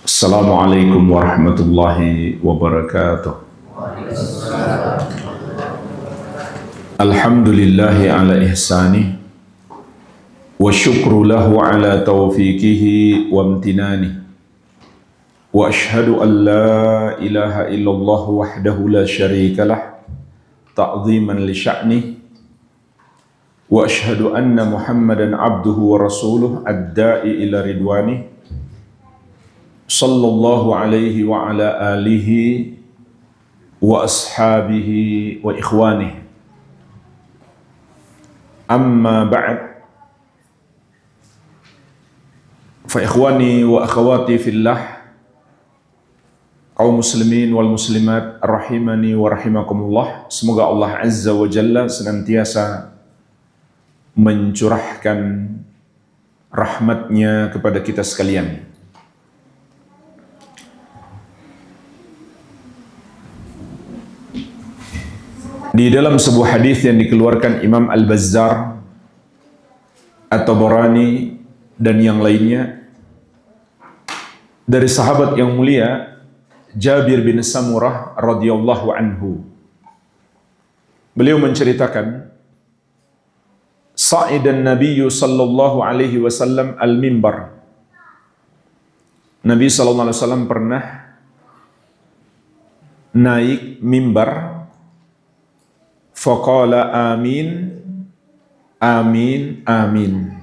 Assalamualaikum warahmatullahi wabarakatuh. Alhamdulillahi ala ihsanih wa syukru lahu ala taufiqihi wa amtinani wa ashhadu an la ilaha illallah wahdahu la syarika lah ta'ziman li sya'nih wa ashhadu anna Muhammadan abduhu wa rasuluh ad-da'i ila ridwanih sallallahu alaihi wa ala alihi wa ashabihi wa ikhwanih. Amma ba'd, fa ikhwani wa akhawati fillah, kaum muslimin wal muslimat rahimani wa rahimakumullah. Semoga Allah Azza wa Jalla senantiasa mencurahkan rahmatnya kepada kita sekalian. Di dalam sebuah hadis yang dikeluarkan Imam Al-Bazzar, At-Tabarani dan yang lainnya dari sahabat yang mulia Jabir bin Samurah radhiyallahu anhu. Beliau menceritakan, sa'idan Nabi sallallahu alaihi wasallam al-mimbar. Nabi sallallahu alaihi wasallam pernah naik mimbar. Faqala amin, amin, amin.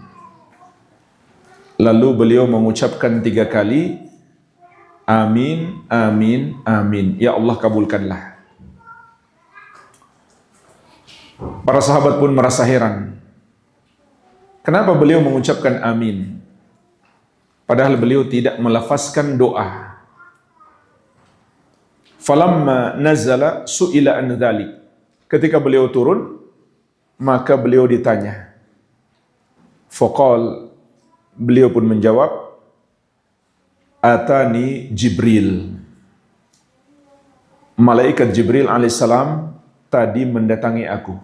Lalu beliau mengucapkan 3 kali, amin, amin, amin. Ya Allah kabulkanlah. Para sahabat pun merasa heran. Kenapa beliau mengucapkan amin? Padahal beliau tidak melafazkan doa. Falamma nazala su'ila an dzalik. Ketika beliau turun, maka beliau ditanya. Faqal, beliau pun menjawab, atani Jibril. Malaikat Jibril alaihissalam tadi mendatangi aku.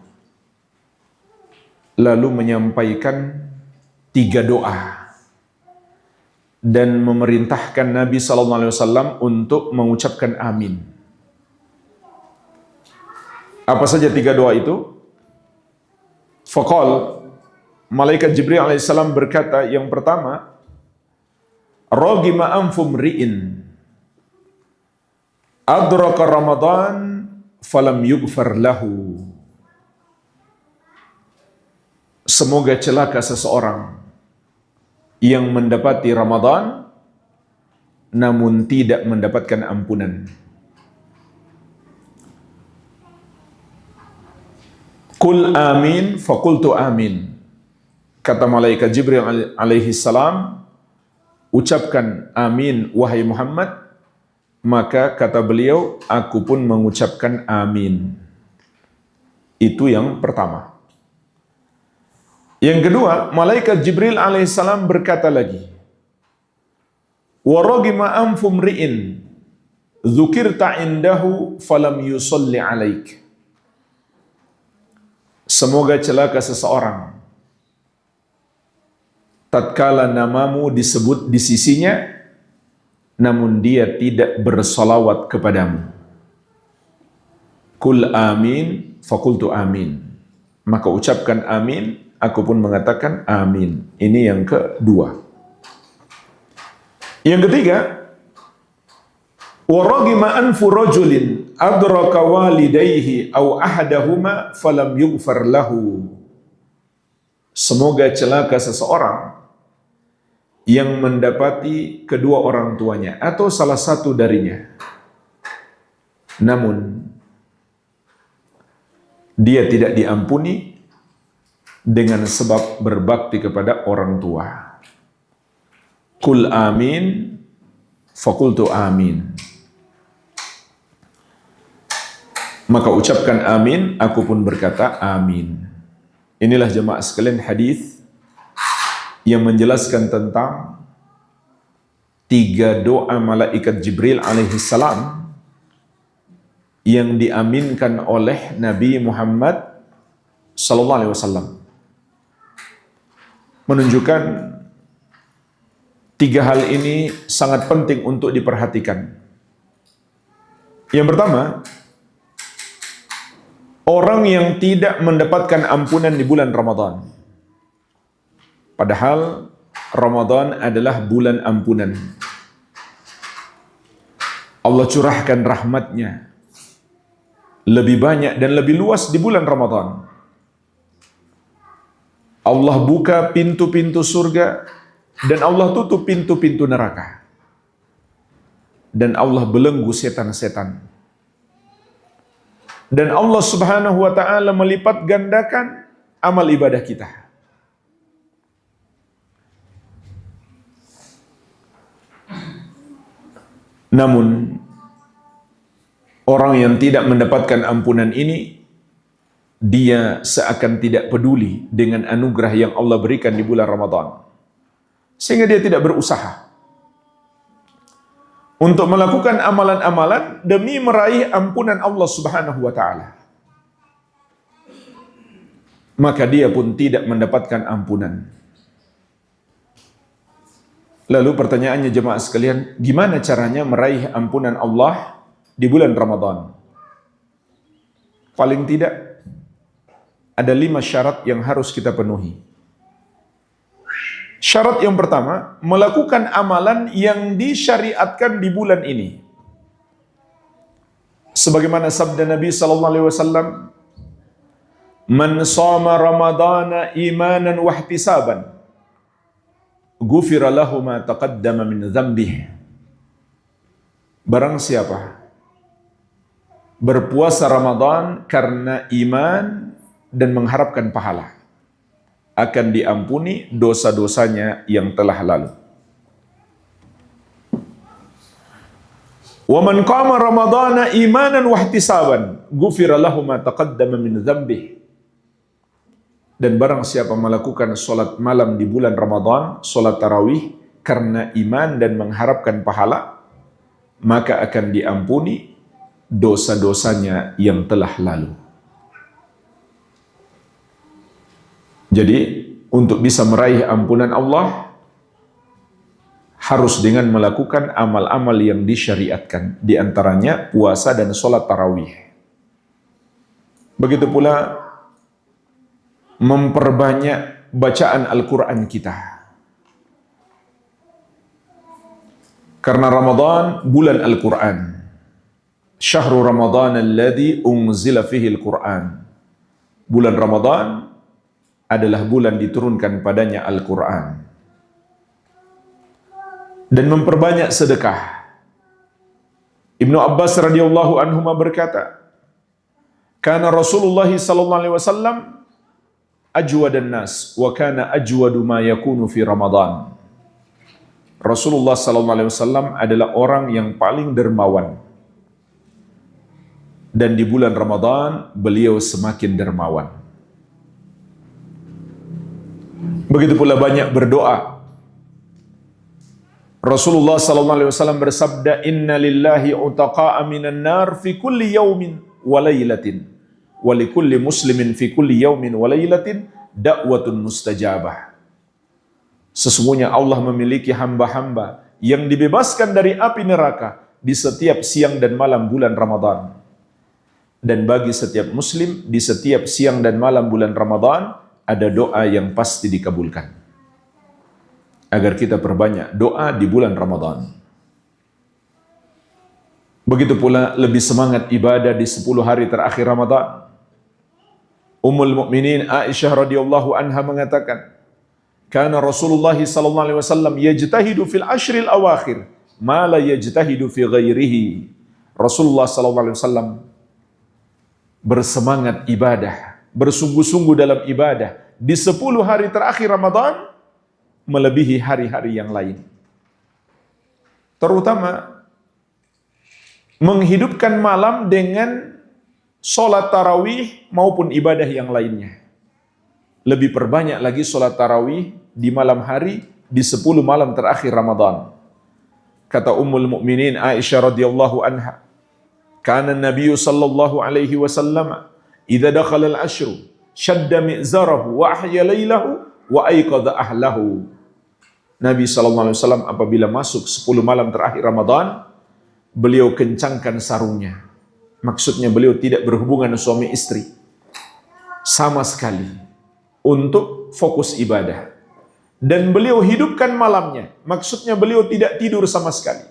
Lalu menyampaikan 3 doa dan memerintahkan Nabi SAW untuk mengucapkan amin. Apa saja 3 doa itu? Faqal, malaikat Jibril alaihissalam berkata, yang pertama, ragima anfum ri'in adraka Ramadan falam yughfar lahu. Semoga celaka seseorang yang mendapati Ramadan namun tidak mendapatkan ampunan. Qul amin, faqultu amin. Kata malaikat Jibril alaihi salam, ucapkan amin wahai Muhammad, maka kata beliau, aku pun mengucapkan amin. Itu yang pertama. Yang kedua, malaikat Jibril alaihi salam berkata lagi, wa ragima anfum ri'in dzukirta indahu falam yusalli alaik. Semoga celaka seseorang tatkala namamu disebut di sisinya, namun dia tidak bersalawat kepadamu. Qul amin, faqultu amin. Maka ucapkan amin, aku pun mengatakan amin. Ini yang kedua. Yang ketiga, wa ragima anfu rajulin adraka walidayhi aw ahadahuma falam yughfar lahu. Semoga celaka seseorang yang mendapati kedua orang tuanya atau salah satu darinya, namun dia tidak diampuni dengan sebab berbakti kepada orang tua. Qul amin, faqultu amin. Maka ucapkan amin, aku pun berkata amin. Inilah jemaah sekalian hadis yang menjelaskan tentang 3 doa malaikat Jibril alaihi salam yang diaminkan oleh Nabi Muhammad sallallahu alaihi wasallam. Menunjukkan Tiga hal ini sangat penting untuk diperhatikan. Yang pertama, orang yang tidak mendapatkan ampunan di bulan Ramadan. Padahal Ramadan adalah bulan ampunan. Allah curahkan rahmatnya lebih banyak dan lebih luas di bulan Ramadan. Allah buka pintu-pintu surga dan Allah tutup pintu-pintu neraka. Dan Allah belenggu setan-setan. Dan Allah Subhanahu wa ta'ala melipat gandakan amal ibadah kita. Namun orang yang tidak mendapatkan ampunan ini, dia seakan tidak peduli dengan anugerah yang Allah berikan di bulan Ramadan. Sehingga dia tidak berusaha untuk melakukan amalan-amalan demi meraih ampunan Allah Subhanahu wa ta'ala. Maka dia pun tidak mendapatkan ampunan. Lalu pertanyaannya jemaah sekalian, gimana caranya meraih ampunan Allah di bulan Ramadan? Paling tidak ada 5 syarat yang harus kita penuhi. Syarat yang pertama, melakukan amalan yang disyariatkan di bulan ini. Sebagaimana sabda Nabi sallallahu alaihi wasallam, "Man shama Ramadana imanan wa ihtisaban, ghufira lahu ma taqaddama min dzambihi." Barang siapa berpuasa Ramadan karena iman dan mengharapkan pahala, akan diampuni dosa-dosanya yang telah lalu. Wa man qama ramadhana imanan wa ihtisaban, ghufira lahu ma taqaddama min dzambihi. Dan barang siapa melakukan salat malam di bulan Ramadan, salat tarawih karena iman dan mengharapkan pahala, maka akan diampuni dosa-dosanya yang telah lalu. Jadi, untuk bisa meraih ampunan Allah, harus dengan melakukan amal-amal yang disyariatkan. Di antaranya puasa dan sholat tarawih. Begitu pula, memperbanyak bacaan Al-Quran kita. Karena Ramadan, bulan Al-Quran. Syahrul Ramadan alladhi unzila fihi Al-Quran. Bulan Ramadan adalah bulan diturunkan padanya Al-Quran. Dan memperbanyak sedekah. Ibnu Abbas radhiyallahu anhu berkata, "Kana Rasulullah sallallahu alaihi wasallam ajwadan nas wa kana ajwadu ma yakunu fi Ramadan." Rasulullah sallallahu alaihi wasallam adalah orang yang paling dermawan. Dan di bulan Ramadan beliau semakin dermawan. Begitu pula banyak berdoa. Rasulullah sallallahu alaihi wasallam bersabda, "Inna lillahi utaqa'a minan nar fi kulli yaumin wa lailatin, wa likulli muslimin fi kulli yaumin wa lailatin da'watun mustajabah." Sesungguhnya Allah memiliki hamba-hamba yang dibebaskan dari api neraka di setiap siang dan malam bulan Ramadan. Dan bagi setiap muslim di setiap siang dan malam bulan Ramadan ada doa yang pasti dikabulkan. Agar kita perbanyak doa di bulan Ramadan. Begitu pula lebih semangat ibadah di 10 hari terakhir Ramadan. Ummul Mukminin Aisyah radhiyallahu anha mengatakan, "Kana Rasulullah sallallahu alaihi wasallam yajtahidu fil ashril awakhir ma la yajtahidu fi ghairihi." Rasulullah sallallahu alaihi wasallam bersemangat ibadah, bersungguh-sungguh dalam ibadah di 10 hari terakhir Ramadan melebihi hari-hari yang lain. Terutama menghidupkan malam dengan sholat tarawih maupun ibadah yang lainnya. Lebih perbanyak lagi sholat tarawih di malam hari di 10 malam terakhir Ramadan. Kata Ummul Mukminin Aisyah radhiyallahu anha, "Kana Nabi sallallahu alaihi wasallam idza dakhala al-ashru syadda mi'zarahu wa ahya lailahu wa ayqadha ahlahu." Nabi SAW apabila masuk 10 malam terakhir Ramadan, beliau kencangkan sarungnya. Maksudnya beliau tidak berhubungan suami istri sama sekali untuk fokus ibadah. Dan beliau hidupkan malamnya. Maksudnya beliau tidak tidur sama sekali.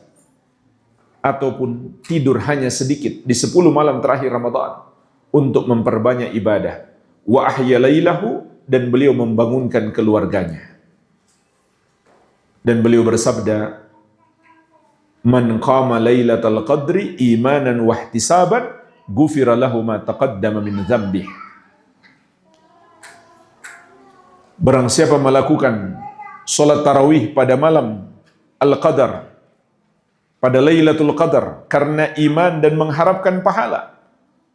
Ataupun tidur hanya sedikit di 10 malam terakhir Ramadan untuk memperbanyak ibadah. Wa ahya lailahu, dan beliau membangunkan keluarganya. Dan beliau bersabda, "Man qama lailatal qadri imanan wa ihtisaban, ghufira lahu ma taqaddama min dzambih." Barang siapa melakukan salat tarawih pada malam Al-Qadar, pada Lailatul Qadar, karena iman dan mengharapkan pahala,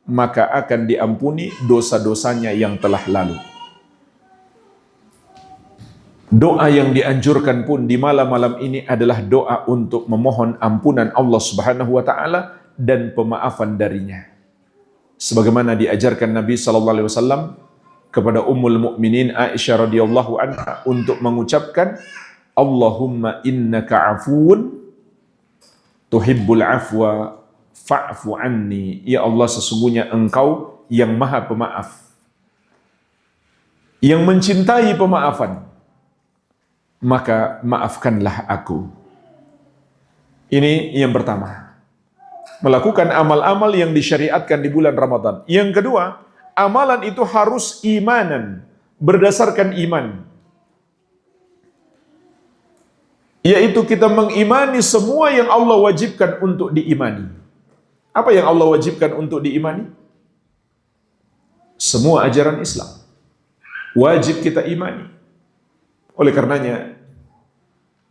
maka akan diampuni dosa-dosanya yang telah lalu. Doa yang dianjurkan pun di malam-malam ini adalah doa untuk memohon ampunan Allah Subhanahu wa taala dan pemaafan darinya. Sebagaimana diajarkan Nabi sallallahu alaihi wasallam kepada Ummul Mukminin Aisyah radhiyallahu anha untuk mengucapkan, Allahumma innaka afuwun tuhibbul afwa fa'fu anni. Ya Allah, sesungguhnya Engkau yang Maha Pemaaf, yang mencintai pemaafan, maka maafkanlah aku. Ini yang pertama. Melakukan amal-amal yang disyariatkan di bulan Ramadan. Yang kedua, amalan itu harus imanan, berdasarkan iman. Yaitu kita mengimani semua yang Allah wajibkan untuk diimani. Apa yang Allah wajibkan untuk diimani? Semua ajaran Islam wajib kita imani. Oleh karenanya,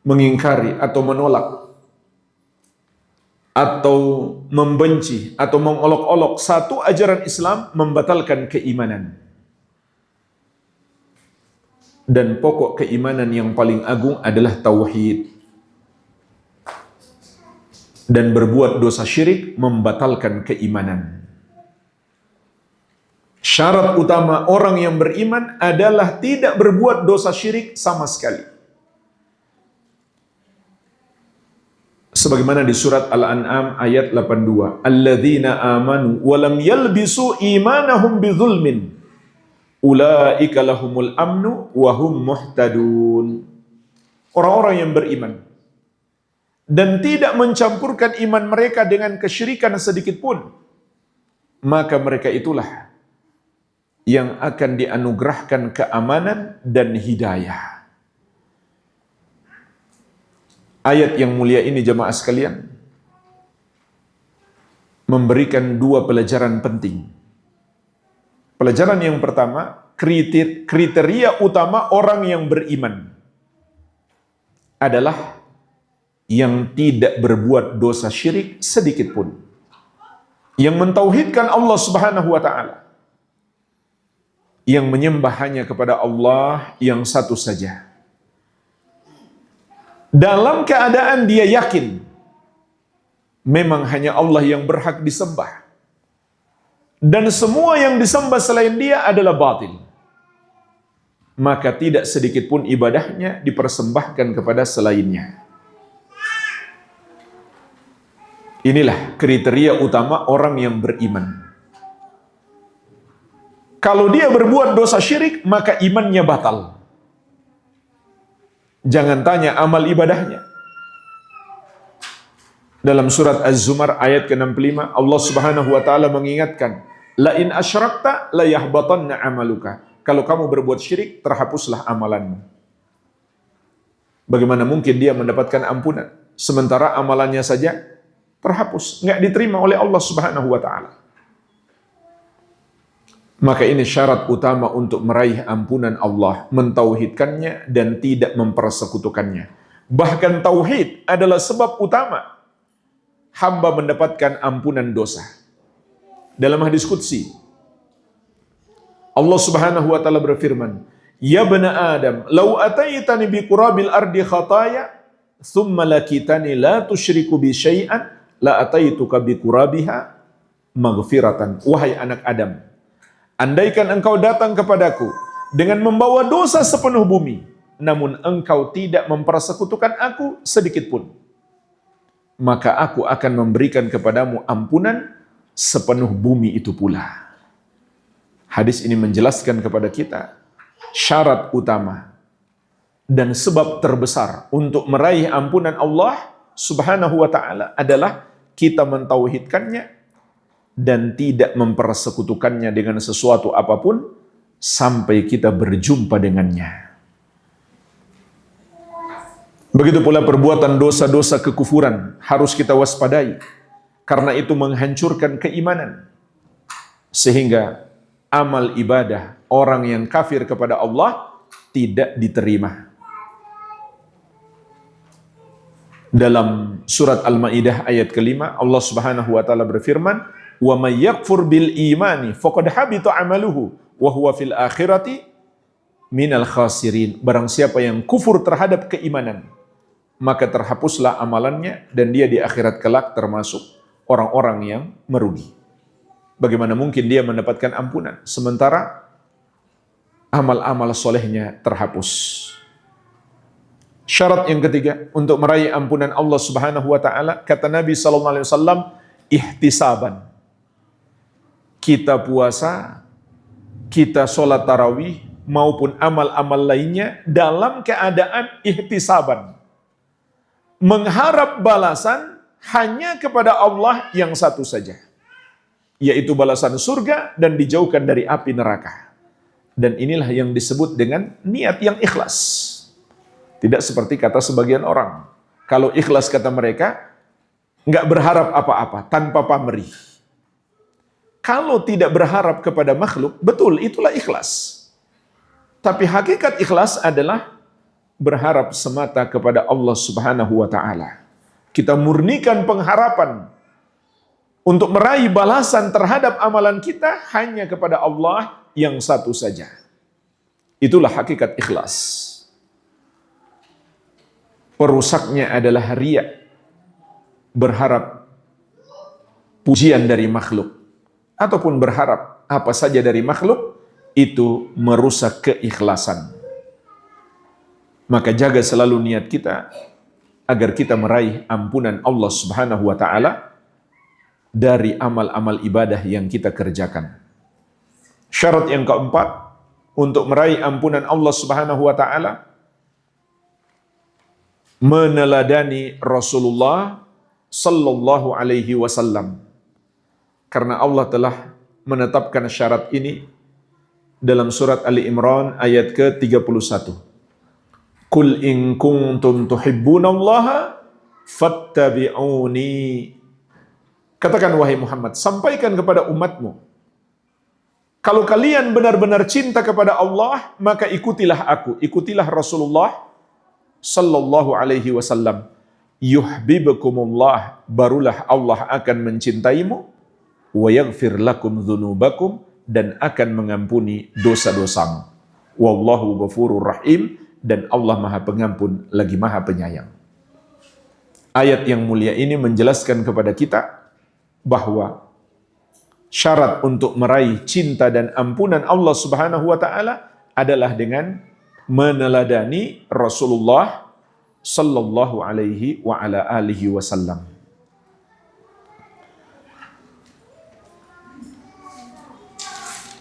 mengingkari atau menolak atau membenci atau mengolok-olok satu ajaran Islam membatalkan keimanan. Dan pokok keimanan yang paling agung adalah tauhid. Dan berbuat dosa syirik membatalkan keimanan. Syarat utama orang yang beriman adalah tidak berbuat dosa syirik sama sekali. Sebagaimana di surat Al-An'am ayat 82, Alladzina amanu wa lam yalbisu imanahum bidzulmin ulaika lahumul amnu wa hum muhtadun. Orang-orang yang beriman dan tidak mencampurkan iman mereka dengan kesyirikan sedikit pun, maka mereka itulah yang akan dianugerahkan keamanan dan hidayah. Ayat yang mulia ini jemaah sekalian memberikan dua pelajaran penting. Pelajaran yang pertama, kriteria utama orang yang beriman adalah yang tidak berbuat dosa syirik sedikit pun, yang mentauhidkan Allah Subhanahu wa taala, yang menyembah hanya kepada Allah yang satu saja, dalam keadaan dia yakin memang hanya Allah yang berhak disembah dan semua yang disembah selain dia adalah batil, maka tidak sedikit pun ibadahnya dipersembahkan kepada selainnya. Inilah kriteria utama orang yang beriman. Kalau dia berbuat dosa syirik, maka imannya batal. Jangan tanya amal ibadahnya. Dalam surat Az-Zumar ayat ke-65, Allah Subhanahu wa taala mengingatkan, la in asyrakta la yahbatanna amaluka. Kalau kamu berbuat syirik, terhapuslah amalanmu. Bagaimana mungkin dia mendapatkan ampunan sementara amalannya saja terhapus, nggak diterima oleh Allah Subhanahu wa taala. Maka ini syarat utama untuk meraih ampunan Allah, mentauhidkannya dan tidak mempersekutukannya. Bahkan tauhid adalah sebab utama hamba mendapatkan ampunan dosa. Dalam hadis qudsi, Allah Subhanahu wa taala berfirman, "Ya bani Adam, law ataitani bi qurabil ardi khataya, thumma lakitani la tusyriku bi syai'an, la ataituka bi qurabiha maghfiratan." Wahai anak Adam, andaikan engkau datang kepadaku dengan membawa dosa sepenuh bumi, namun engkau tidak mempersekutukan aku sedikit pun, maka aku akan memberikan kepadamu ampunan sepenuh bumi itu pula. Hadis ini menjelaskan kepada kita syarat utama dan sebab terbesar untuk meraih ampunan Allah Subhanahu wa ta'ala adalah kita mentauhidkannya dan tidak mempersekutukannya dengan sesuatu apapun sampai kita berjumpa dengannya. Begitu pula perbuatan dosa-dosa kekufuran harus kita waspadai, karena itu menghancurkan keimanan, sehingga amal ibadah orang yang kafir kepada Allah tidak diterima. Dalam surat Al-Maidah ayat ke-5, Allah Subhanahu wa taala berfirman, "Wa may yakfur bil imani faqad habita 'amaluhu wa huwa fil akhirati minal khasirin." Barang siapa yang kufur terhadap keimanan, maka terhapuslah amalannya dan dia di akhirat kelak termasuk orang-orang yang merugi. Bagaimana mungkin dia mendapatkan ampunan sementara amal-amal solehnya terhapus? Syarat yang ketiga untuk meraih ampunan Allah Subhanahu wa taala, kata Nabi sallallahu alaihi wasallam, ihtisaban. Kita puasa, kita sholat tarawih maupun amal-amal lainnya dalam keadaan ihtisaban, mengharap balasan hanya kepada Allah yang satu saja, yaitu balasan surga dan dijauhkan dari api neraka. Dan inilah yang disebut dengan niat yang ikhlas. Tidak seperti kata sebagian orang. Kalau ikhlas kata mereka, nggak berharap apa-apa, tanpa pamrih. Kalau tidak berharap kepada makhluk, betul, itulah ikhlas. Tapi hakikat ikhlas adalah berharap semata kepada Allah Subhanahu wa ta'ala. Kita murnikan pengharapan untuk meraih balasan terhadap amalan kita hanya kepada Allah yang satu saja. Itulah hakikat ikhlas. Perusaknya adalah riya, berharap pujian dari makhluk, ataupun berharap apa saja dari makhluk, itu merusak keikhlasan. Maka jaga selalu niat kita agar kita meraih ampunan Allah Subhanahu wa ta'ala dari amal-amal ibadah yang kita kerjakan. Syarat yang keempat untuk meraih ampunan Allah Subhanahu wa ta'ala, meneladani Rasulullah sallallahu alaihi wasallam. Karena Allah telah menetapkan syarat ini dalam surat Ali Imran ayat ke-31. Qul in kuntum tuhibbunallaha fattabi'uni. Katakan wahai Muhammad, sampaikan kepada umatmu, kalau kalian benar-benar cinta kepada Allah, maka ikutilah aku, ikutilah Rasulullah sallallahu alaihi wasallam. Yuhibbukumullah, barulah Allah akan mencintaimu, wa yaghfir lakum dzunubakum, dan akan mengampuni dosa-dosamu. Wallahu ghafurur rahim, dan Allah Maha Pengampun lagi Maha Penyayang. Ayat yang mulia ini menjelaskan kepada kita bahwa syarat untuk meraih cinta dan ampunan Allah Subhanahu wa taala adalah dengan meneladani Rasulullah sallallahu alaihi wa ala alihi wasallam.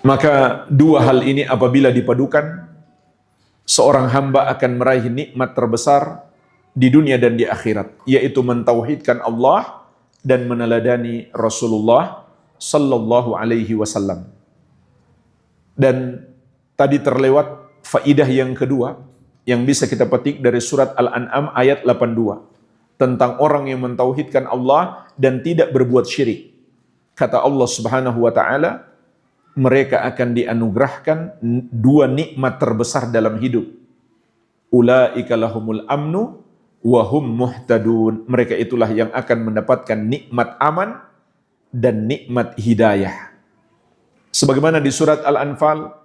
Maka dua hal ini apabila dipadukan, seorang hamba akan meraih nikmat terbesar di dunia dan di akhirat, yaitu mentauhidkan Allah dan meneladani Rasulullah sallallahu alaihi wasallam. Dan tadi terlewat faidah yang kedua yang bisa kita petik dari surat Al-An'am ayat 82 tentang orang yang mentauhidkan Allah dan tidak berbuat syirik. Kata Allah Subhanahu wa taala, mereka akan dianugerahkan dua nikmat terbesar dalam hidup. Ulaika lahumul amnu wa hum muhtadun. Mereka itulah yang akan mendapatkan nikmat aman dan nikmat hidayah. Sebagaimana di surat Al-Anfal,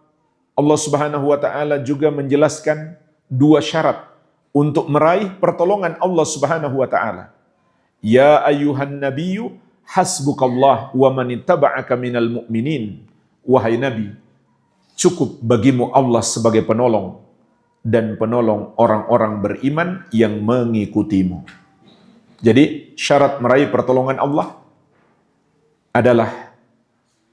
Allah Subhanahu wa taala juga menjelaskan dua syarat untuk meraih pertolongan Allah Subhanahu wa taala. Ya ayyuhan nabiyyu hasbukallah wa man ittaba'aka minal mu'minin. Wahai Nabi, cukup bagimu Allah sebagai penolong dan penolong orang-orang beriman yang mengikutimu. Jadi syarat meraih pertolongan Allah adalah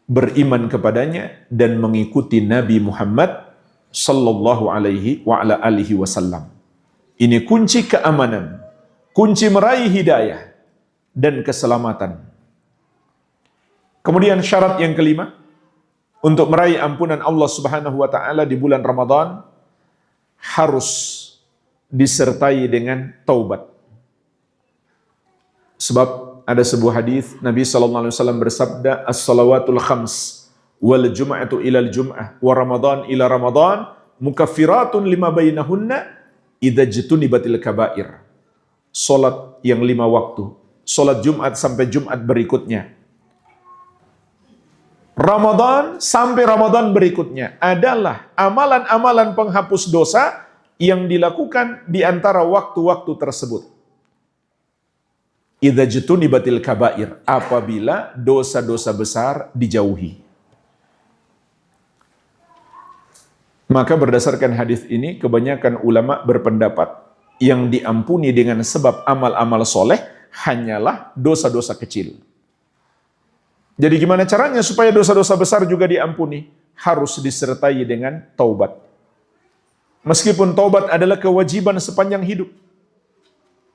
beriman kepadanya dan mengikuti Nabi Muhammad sallallahu alaihi wa ala alihi wasallam. Ini kunci keamanan, kunci meraih hidayah dan keselamatan. Kemudian syarat yang kelima, untuk meraih ampunan Allah Subhanahu wa taala di bulan Ramadan harus disertai dengan taubat. Sebab ada sebuah hadis Nabi sallallahu alaihi wasallam bersabda, "As-salawatul khams wal jum'atu ilal jum'ah wa ramadan ila ramadan mukaffiratun lima bainahunna idza jtunibatil kabair." Salat yang 5 waktu, salat Jumat sampai Jumat berikutnya, Ramadan sampai Ramadan berikutnya adalah amalan-amalan penghapus dosa yang dilakukan di antara waktu-waktu tersebut. Idza jtunibatil kabair, apabila dosa-dosa besar dijauhi. Maka berdasarkan hadis ini, kebanyakan ulama berpendapat yang diampuni dengan sebab amal-amal soleh hanyalah dosa-dosa kecil. Jadi gimana caranya supaya dosa-dosa besar juga diampuni? Harus disertai dengan taubat. Meskipun taubat adalah kewajiban sepanjang hidup,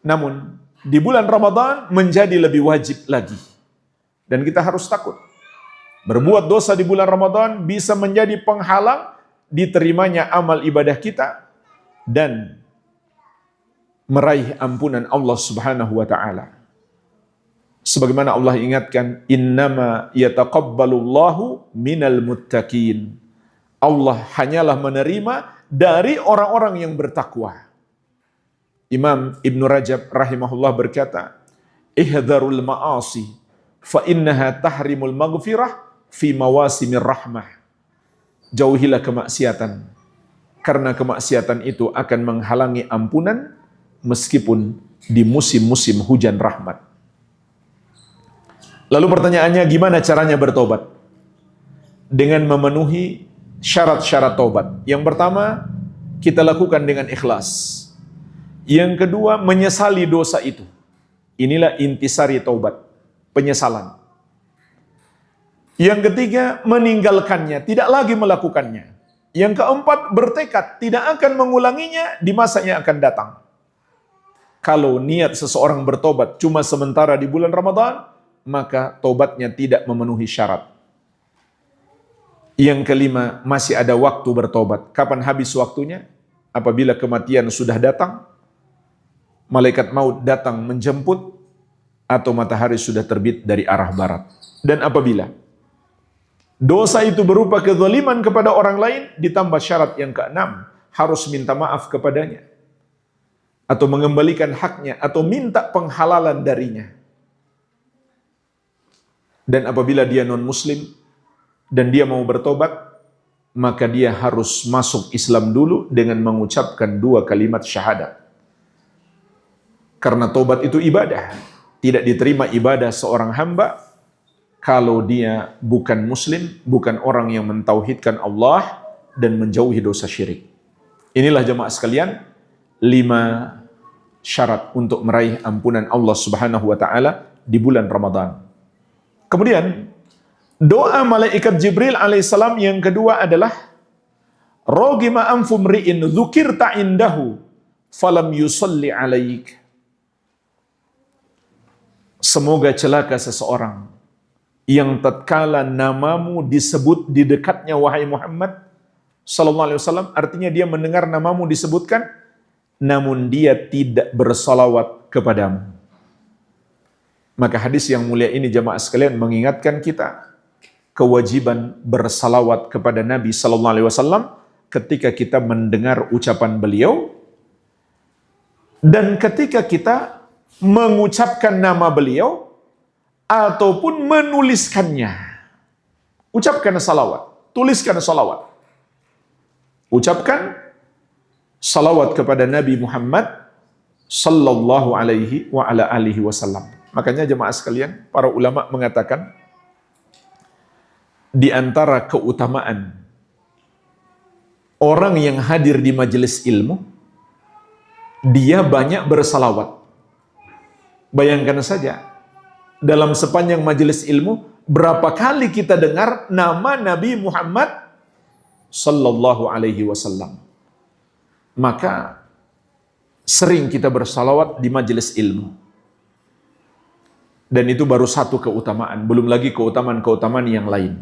namun di bulan Ramadan menjadi lebih wajib lagi. Dan kita harus takut. Berbuat dosa di bulan Ramadan bisa menjadi penghalang diterimanya amal ibadah kita dan meraih ampunan Allah Subhanahu wa taala. Sebagaimana Allah ingatkan, innama yataqabbalullahu minal muttaqin. Allah hanyalah menerima dari orang-orang yang bertakwa. Imam Ibn Rajab rahimahullah berkata, "Ihdharul ma'asi fa innaha tahrimul maghfirah fi mawasimir rahmah." Jauhilah kemaksiatan, karena kemaksiatan itu akan menghalangi ampunan meskipun di musim-musim hujan rahmat. Lalu pertanyaannya, gimana caranya bertobat? Dengan memenuhi syarat-syarat tobat. Yang pertama, kita lakukan dengan ikhlas. Yang kedua, menyesali dosa itu. Inilah intisari taubat, penyesalan. Yang ketiga, meninggalkannya, tidak lagi melakukannya. Yang keempat, bertekad tidak akan mengulanginya di masa yang akan datang. Kalau niat seseorang bertobat cuma sementara di bulan Ramadan, maka tobatnya tidak memenuhi syarat. Yang kelima, masih ada waktu bertobat. Kapan habis waktunya? Apabila kematian sudah datang, malaikat maut datang menjemput, atau matahari sudah terbit dari arah barat. Dan apabila dosa itu berupa kezaliman kepada orang lain, ditambah syarat yang keenam, harus minta maaf kepadanya, atau mengembalikan haknya, atau minta penghalalan darinya. Dan apabila dia non-muslim, dan dia mau bertobat, maka dia harus masuk Islam dulu dengan mengucapkan 2 kalimat syahadat. Karena tobat itu ibadah. Tidak diterima ibadah seorang hamba kalau dia bukan muslim, bukan orang yang mentauhidkan Allah dan menjauhi dosa syirik. Inilah jemaah sekalian, 5 syarat untuk meraih ampunan Allah Subhanahu wa taala di bulan Ramadan. Kemudian doa malaikat Jibril alaihissalam yang kedua adalah, rogima anfu mri'in dzukirta indahu falam yusalli alaik. Semoga celaka seseorang yang tatkala namamu disebut di dekatnya wahai Muhammad sallallahu alaihi wasallam, artinya dia mendengar namamu disebutkan namun dia tidak bersalawat kepadamu. Maka hadis yang mulia ini jemaah sekalian mengingatkan kita kewajiban bersalawat kepada Nabi sallallahu alaihi wasallam ketika kita mendengar ucapan beliau dan ketika kita mengucapkan nama beliau ataupun menuliskannya. Ucapkan salawat, tuliskan salawat. Ucapkan salawat kepada Nabi Muhammad sallallahu alaihi wa ala alihi wasallam. Makanya jemaah sekalian, para ulama mengatakan di antara keutamaan orang yang hadir di majelis ilmu, dia banyak bersalawat. Bayangkan saja, dalam sepanjang majelis ilmu, berapa kali kita dengar nama Nabi Muhammad sallallahu alaihi wasallam. Maka sering kita bersalawat di majelis ilmu. Dan itu baru satu keutamaan, belum lagi keutamaan-keutamaan yang lain.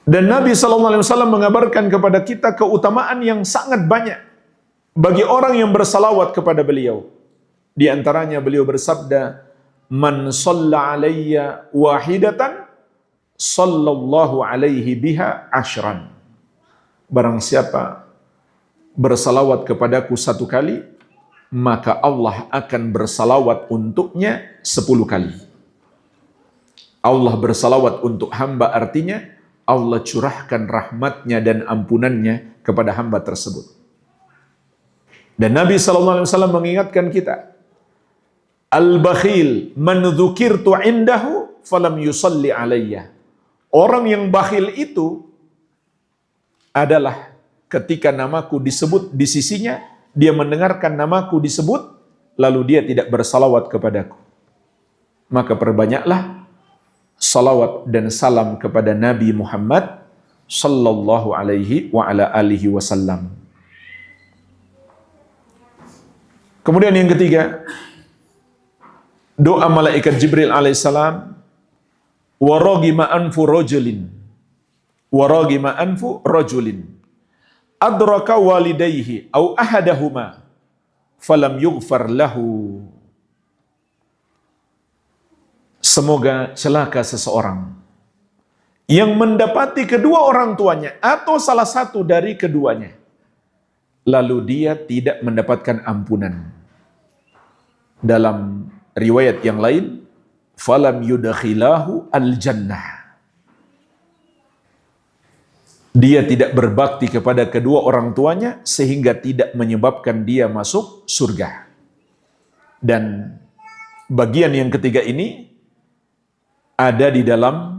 Dan Nabi SAW mengabarkan kepada kita keutamaan yang sangat banyak bagi orang yang bersalawat kepada beliau. Di antaranya beliau bersabda, "Man shalla alayya wahidatan, sallallahu alaihi biha ashran." Barang siapa bersalawat kepadaku satu kali, maka Allah akan bersalawat untuknya 10 kali. Allah bersalawat untuk hamba artinya Allah curahkan rahmatnya dan ampunannya kepada hamba tersebut. Dan Nabi SAW mengingatkan kita, Al-bakhil man dzukirtu indahu falam yusalli alayya. Orang yang bakhil itu adalah ketika namaku disebut di sisinya, dia mendengarkan namaku disebut, lalu dia tidak bersalawat kepadaku. Maka perbanyaklah salawat dan salam kepada Nabi Muhammad sallallahu alaihi wa ala alihi wasallam. Kemudian yang ketiga, doa malaikat Jibril alaihissalam, waragima anfu rajulin adraka walidayhi au ahadahuma falam yughfar lahu. Semoga celaka seseorang yang mendapati kedua orang tuanya atau salah satu dari keduanya, lalu dia tidak mendapatkan ampunan. Dalam riwayat yang lain, falam yudkhilahu al-jannah. Dia tidak berbakti kepada kedua orang tuanya sehingga tidak menyebabkan dia masuk surga. Dan bagian yang ketiga ini ada di dalam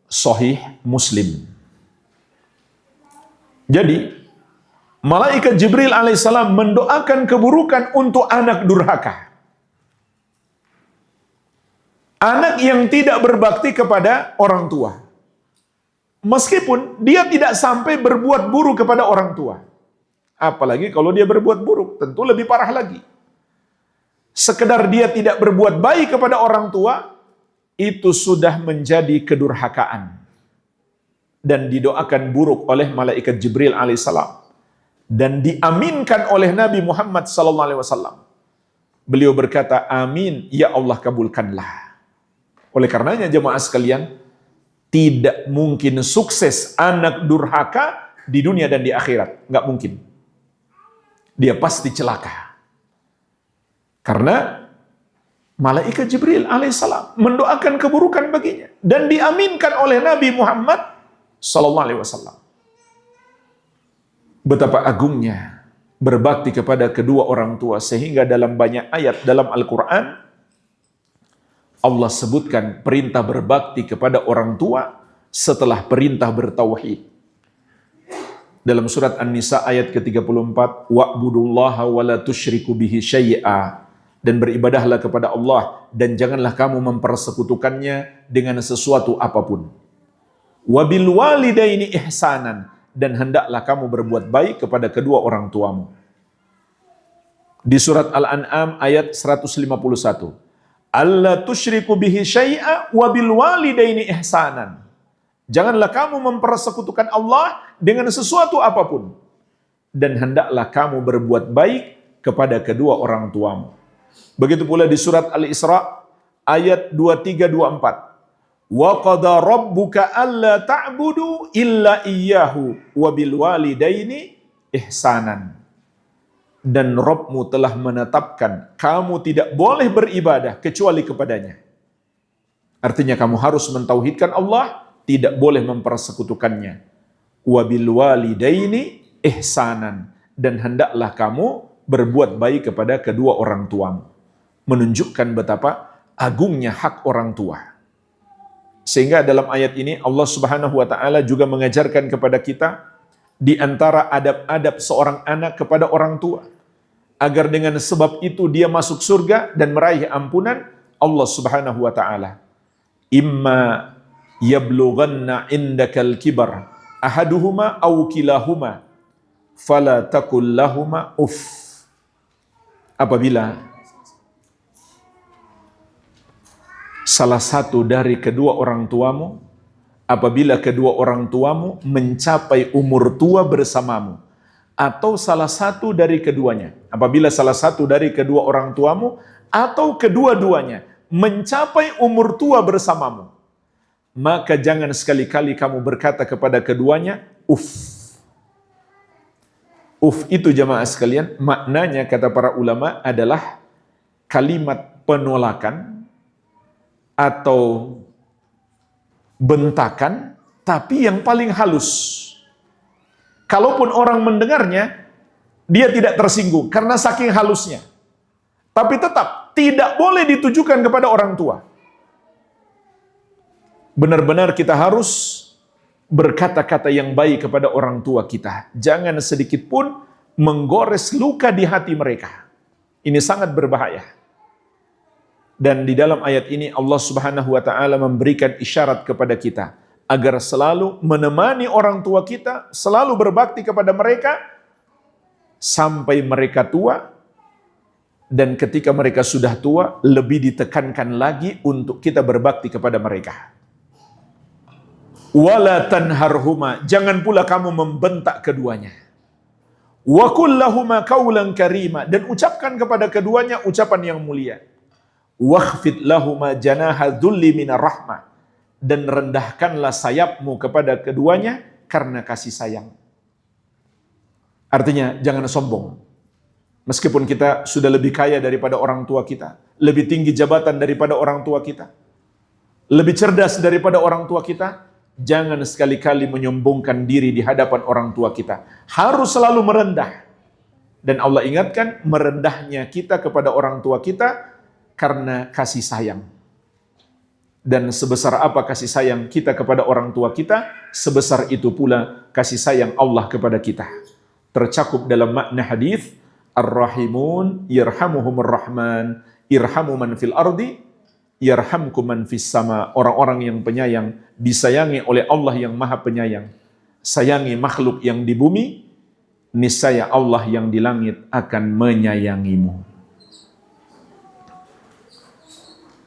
Sahih Muslim. Jadi, malaikat Jibril alaihissalam mendoakan keburukan untuk anak durhaka. Anak yang tidak berbakti kepada orang tua. Meskipun dia tidak sampai berbuat buruk kepada orang tua. Apalagi kalau dia berbuat buruk, tentu lebih parah lagi. Sekedar dia tidak berbuat baik kepada orang tua, itu sudah menjadi kedurhakaan dan didoakan buruk oleh malaikat Jibril alaihissalam dan diaminkan oleh Nabi Muhammad sallallahu alaihi wasallam. Beliau berkata, amin, ya Allah kabulkanlah. Oleh karenanya jemaah sekalian, tidak mungkin sukses anak durhaka di dunia dan di akhirat, nggak mungkin. Dia pasti celaka. Karena malaikat Jibril alaihissalam mendoakan keburukan baginya dan diaminkan oleh Nabi Muhammad sallallahu alaihi wasallam. Betapa agungnya berbakti kepada kedua orang tua sehingga dalam banyak ayat dalam Al-Qur'an Allah sebutkan perintah berbakti kepada orang tua setelah perintah bertauhid. Dalam surat An-Nisa ayat ke-34, wa'budullaha wa la tusyriku bihi syai'a. Dan beribadahlah kepada Allah dan janganlah kamu mempersekutukannya dengan sesuatu apapun. Wabil walidaini ihsanan, dan hendaklah kamu berbuat baik kepada kedua orang tuamu. Di surat Al-An'am ayat 151. Alla tusyriku bihi syai'a wabil walidaini ihsanan. Janganlah kamu mempersekutukan Allah dengan sesuatu apapun. Dan hendaklah kamu berbuat baik kepada kedua orang tuamu. Begitu pula di surat Al-Isra ayat 23-24. Wa qada rabbuka alla ta'budu illa iyyahu wa bil walidaini ihsanan. Dan Rabbmu telah menetapkan kamu tidak boleh beribadah kecuali kepadanya. Artinya kamu harus mentauhidkan Allah, tidak boleh mempersekutukannya. Wa bil walidaini ihsanan, dan hendaklah kamu berbuat baik kepada kedua orang tuamu. Menunjukkan betapa agungnya hak orang tua. Sehingga dalam ayat ini Allah Subhanahu wa taala juga mengajarkan kepada kita di antara adab-adab seorang anak kepada orang tua, agar dengan sebab itu dia masuk surga dan meraih ampunan Allah Subhanahu wa taala. Imma yablughanna indakal kibar ahaduhuma aw kilahuma fala taqul lahuma uff. Apabila salah satu dari kedua orang tuamu, apabila kedua orang tuamu mencapai umur tua bersamamu, atau salah satu dari keduanya, apabila salah satu dari kedua orang tuamu atau kedua-duanya mencapai umur tua bersamamu, maka jangan sekali-kali kamu berkata kepada keduanya uff. Uff itu jamaah sekalian, maknanya kata para ulama adalah kalimat penolakan atau bentakan, tapi yang paling halus. Kalaupun orang mendengarnya, dia tidak tersinggung karena saking halusnya. Tapi tetap tidak boleh ditujukan kepada orang tua. Benar-benar kita harus berkata-kata yang baik kepada orang tua kita. Jangan sedikit pun menggores luka di hati mereka. Ini sangat berbahaya. Dan di dalam ayat ini Allah Subhanahu wa taala memberikan isyarat kepada kita agar selalu menemani orang tua kita, selalu berbakti kepada mereka sampai mereka tua, dan ketika mereka sudah tua lebih ditekankan lagi untuk kita berbakti kepada mereka. Wala tanharhuma, jangan pula kamu membentak keduanya. Wa qul lahuma qawlan karima, dan ucapkan kepada keduanya ucapan yang mulia. Wakhfid lahuma janaha dhulli minar rahmah, dan rendahkanlah sayapmu kepada keduanya karena kasih sayang. Artinya jangan sombong. Meskipun kita sudah lebih kaya daripada orang tua kita, lebih tinggi jabatan daripada orang tua kita, lebih cerdas daripada orang tua kita, jangan sekali-kali menyombongkan diri di hadapan orang tua kita. Harus selalu merendah. Dan Allah ingatkan merendahnya kita kepada orang tua kita karena kasih sayang. Dan sebesar apa kasih sayang kita kepada orang tua kita, sebesar itu pula kasih sayang Allah kepada kita. Tercakup dalam makna hadis, Ar-Rahimun yarhamuhumur Rahman, irhamu man fil ardi yarhamkum man fis sama. Orang-orang yang penyayang disayangi oleh Allah yang Maha Penyayang. Sayangi makhluk yang di bumi, niscaya Allah yang di langit akan menyayangimu.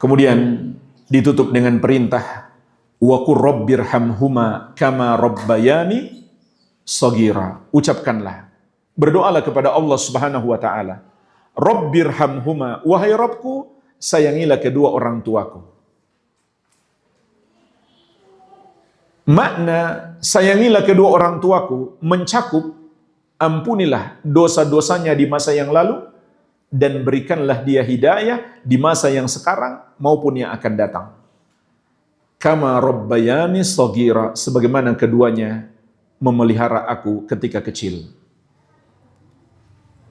Kemudian ditutup dengan perintah wa qur rabbirhamhuma kama rabbayani shaghira. Ucapkanlah, berdoalah kepada Allah Subhanahu wa taala, Rabbirhamhuma, wahai Rabbku, sayangilah kedua orang tuaku. Makna sayangilah kedua orang tuaku mencakup ampunilah dosa-dosanya di masa yang lalu dan berikanlah dia hidayah di masa yang sekarang maupun yang akan datang. Kama rabbayani shaghira, sebagaimana keduanya memelihara aku ketika kecil.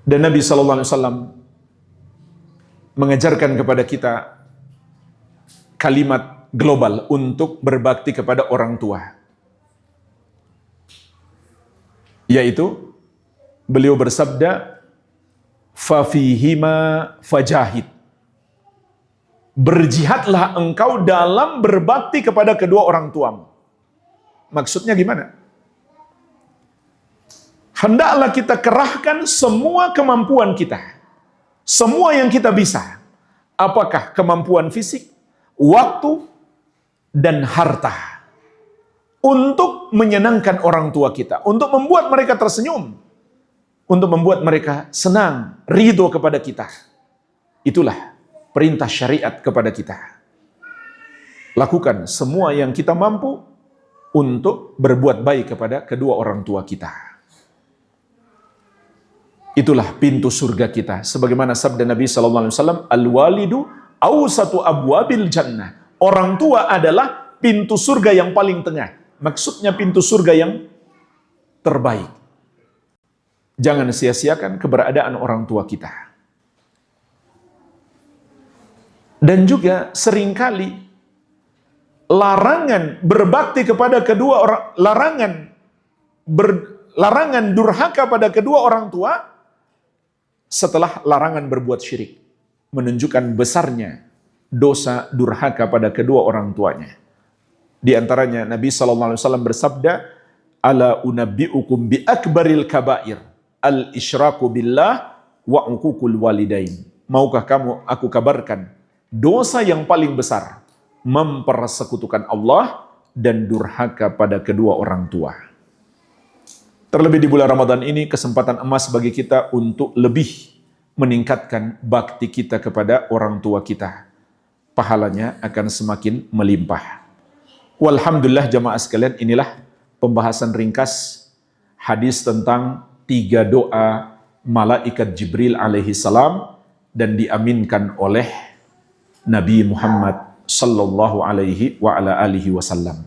Dan Nabi SAW mengajarkan kepada kita kalimat global untuk berbakti kepada orang tua. Yaitu beliau bersabda, fafihima fajahid. Berjihadlah engkau dalam berbakti kepada kedua orang tuamu. Maksudnya gimana? Hendaklah kita kerahkan semua kemampuan kita. Semua yang kita bisa. Apakah kemampuan fisik, waktu, dan harta. Untuk menyenangkan orang tua kita. Untuk membuat mereka tersenyum. Untuk membuat mereka senang, ridho kepada kita. Itulah perintah syariat kepada kita. Lakukan semua yang kita mampu untuk berbuat baik kepada kedua orang tua kita. Itulah pintu surga kita. Sebagaimana sabda Nabi SAW, Al-walidu awsatu abwabil jannah. Orang tua adalah pintu surga yang paling tengah. Maksudnya pintu surga yang terbaik. Jangan sia-siakan keberadaan orang tua kita. Dan juga seringkali larangan berbakti kepada kedua orang, larangan durhaka pada kedua orang tua setelah larangan berbuat syirik, menunjukkan besarnya dosa durhaka pada kedua orang tuanya. Di antaranya Nabi SAW bersabda, ala unabbi'ukum bi akbaril kabair al-isyraku billah wa uququl walidain. Maukah kamu aku kabarkan dosa yang paling besar, mempersekutukan Allah dan durhaka pada kedua orang tua. Terlebih di bulan Ramadan ini kesempatan emas bagi kita untuk lebih meningkatkan bakti kita kepada orang tua kita. Pahalanya akan semakin melimpah. Walhamdulillah jamaah sekalian, inilah pembahasan ringkas hadis tentang 3 doa malaikat Jibril alaihi salam dan diaminkan oleh Nabi Muhammad sallallahu alaihi wa ala alihi wasallam.